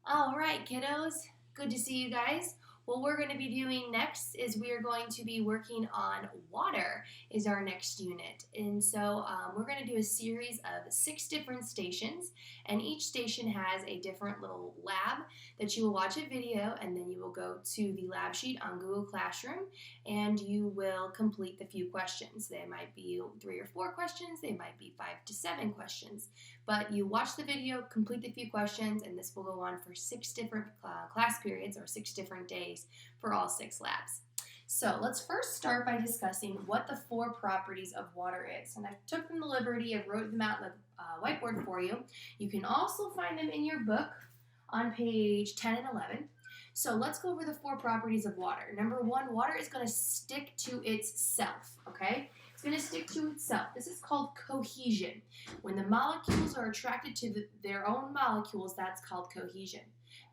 All right, kiddos. Good to see you guys. What we're going to be doing next is we are going to be working on water is our next unit. And so we're going to do a series of 6 different stations, and each station has a different little lab that you will watch a video, and then you will go to the lab sheet on Google Classroom and you will complete the few questions. They might be 3 or 4 questions, they might be 5 to 7 questions. But you watch the video, complete the few questions, and this will go on for 6 different class periods or 6 different days for all 6 labs. So let's first start by discussing what the 4 properties of water is. And I took them the liberty of wrote them out on the whiteboard for you. You can also find them in your book on page 10 and 11. So let's go over the 4 properties of water. Number 1, water is going to stick to itself, okay? It's going to stick to itself. This is called cohesion. When the molecules are attracted to their own molecules, that's called cohesion.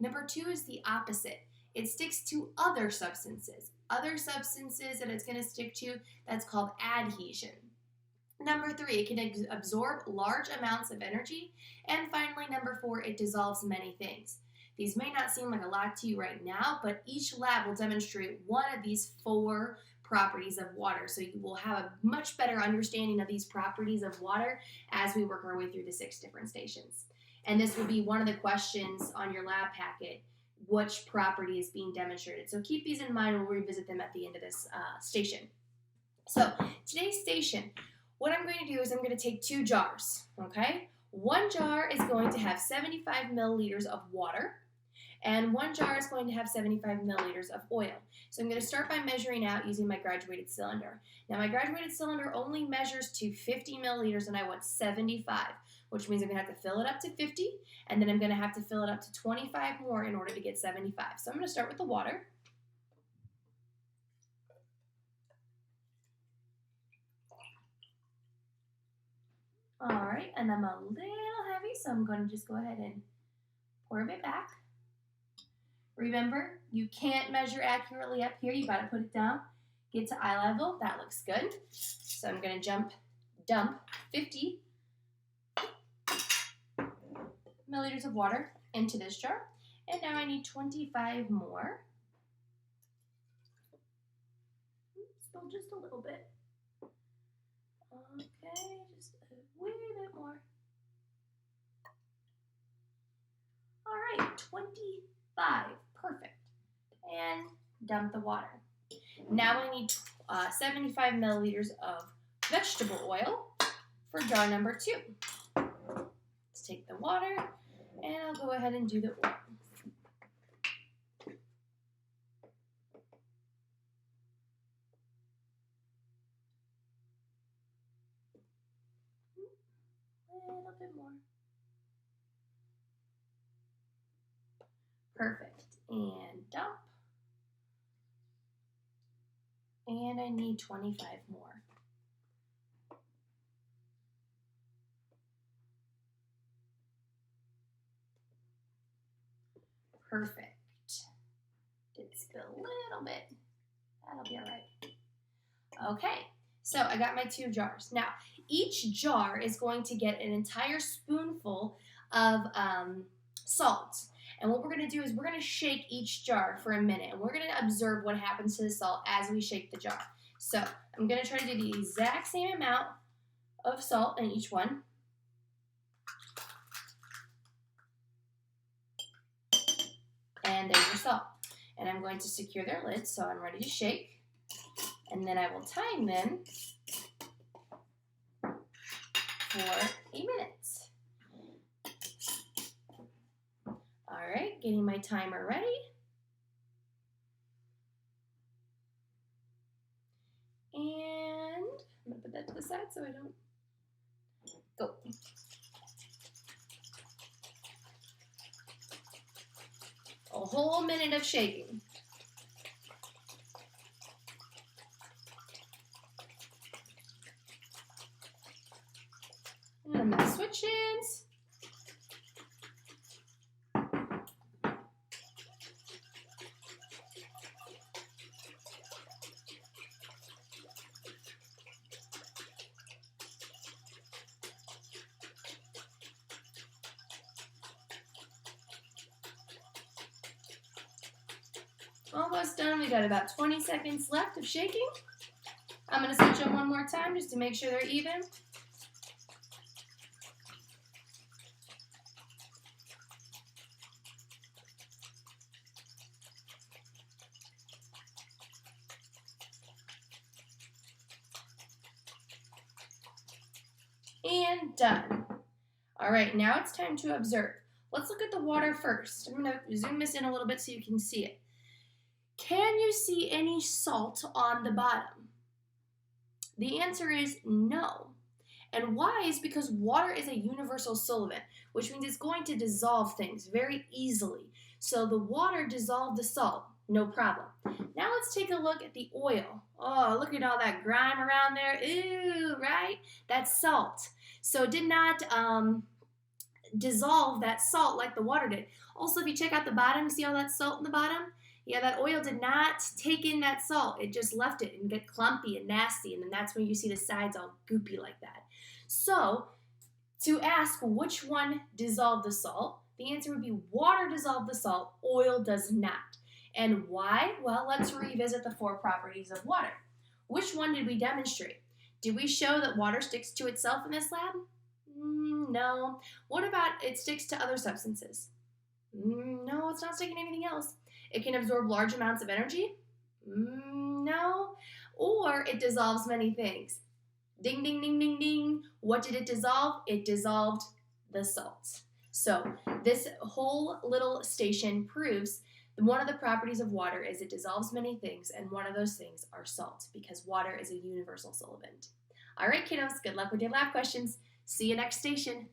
Number 2 is the opposite. It sticks to other substances. Other substances that it's going to stick to, that's called adhesion. Number 3, it can absorb large amounts of energy. And finally, number 4, it dissolves many things. These may not seem like a lot to you right now, but each lab will demonstrate one of these 4 properties of water. So you will have a much better understanding of these properties of water as we work our way through the 6 different stations. And this will be one of the questions on your lab packet, which property is being demonstrated. So keep these in mind, and we'll revisit them at the end of this station. So today's station, what I'm going to do is I'm going to take 2 jars, okay? One jar is going to have 75 milliliters of water, and one jar is going to have 75 milliliters of oil. So I'm going to start by measuring out using my graduated cylinder. Now my graduated cylinder only measures to 50 milliliters, and I want 75, which means I'm going to have to fill it up to 50, and then I'm going to have to fill it up to 25 more in order to get 75. So I'm going to start with the water. All right, and I'm a little heavy, so I'm going to just go ahead and pour a bit back. Remember, you can't measure accurately up here. You got to put it down, get to eye level. That looks good. So I'm going to dump 50 milliliters of water into this jar. And now I need 25 more. Spill just a little bit. Okay, just a wee bit more. All right, 25. Perfect. And dump the water. Now I need 75 milliliters of vegetable oil for jar number 2. Let's take the water, and I'll go ahead and do the oil. A little bit more. Perfect. And dump. And I need 25 more. Perfect. Did spill a little bit. That'll be all right. Okay, so I got my 2 jars. Now, each jar is going to get an entire spoonful of salt. And what we're going to do is we're going to shake each jar for a minute, and we're going to observe what happens to the salt as we shake the jar. So I'm going to try to do the exact same amount of salt in each one. And there's your salt. And I'm going to secure their lids, so I'm ready to shake. And then I will time them for 8 minutes. All right, getting my timer ready. And I'm going to put that to the side so I don't go. A whole minute of shaking. And I'm going to switch ends. Almost done. We got about 20 seconds left of shaking. I'm going to switch them one more time just to make sure they're even. And done. All right, now it's time to observe. Let's look at the water first. I'm going to zoom this in a little bit so you can see it. Can you see any salt on the bottom? The answer is no. And why is because water is a universal solvent, which means it's going to dissolve things very easily. So the water dissolved the salt, no problem. Now let's take a look at the oil. Oh, look at all that grime around there. Ew, right? That's salt. So it did not dissolve that salt like the water did. Also, if you check out the bottom, see all that salt in the bottom? Yeah, that oil did not take in that salt. It just left it and get clumpy and nasty, and then that's when you see the sides all goopy like that. So, to ask which one dissolved the salt, the answer would be water dissolved the salt, oil does not. And why? Well, let's revisit the 4 properties of water. Which one did we demonstrate? Did we show that water sticks to itself in this lab? No. What about it sticks to other substances? No, it's not sticking to anything else. It can absorb large amounts of energy? No. Or it dissolves many things. Ding, ding, ding, ding, ding. What did it dissolve? It dissolved the salt. So this whole little station proves that one of the properties of water is it dissolves many things, and one of those things are salt, because water is a universal solvent. All right, kiddos, good luck with your lab questions. See you next station.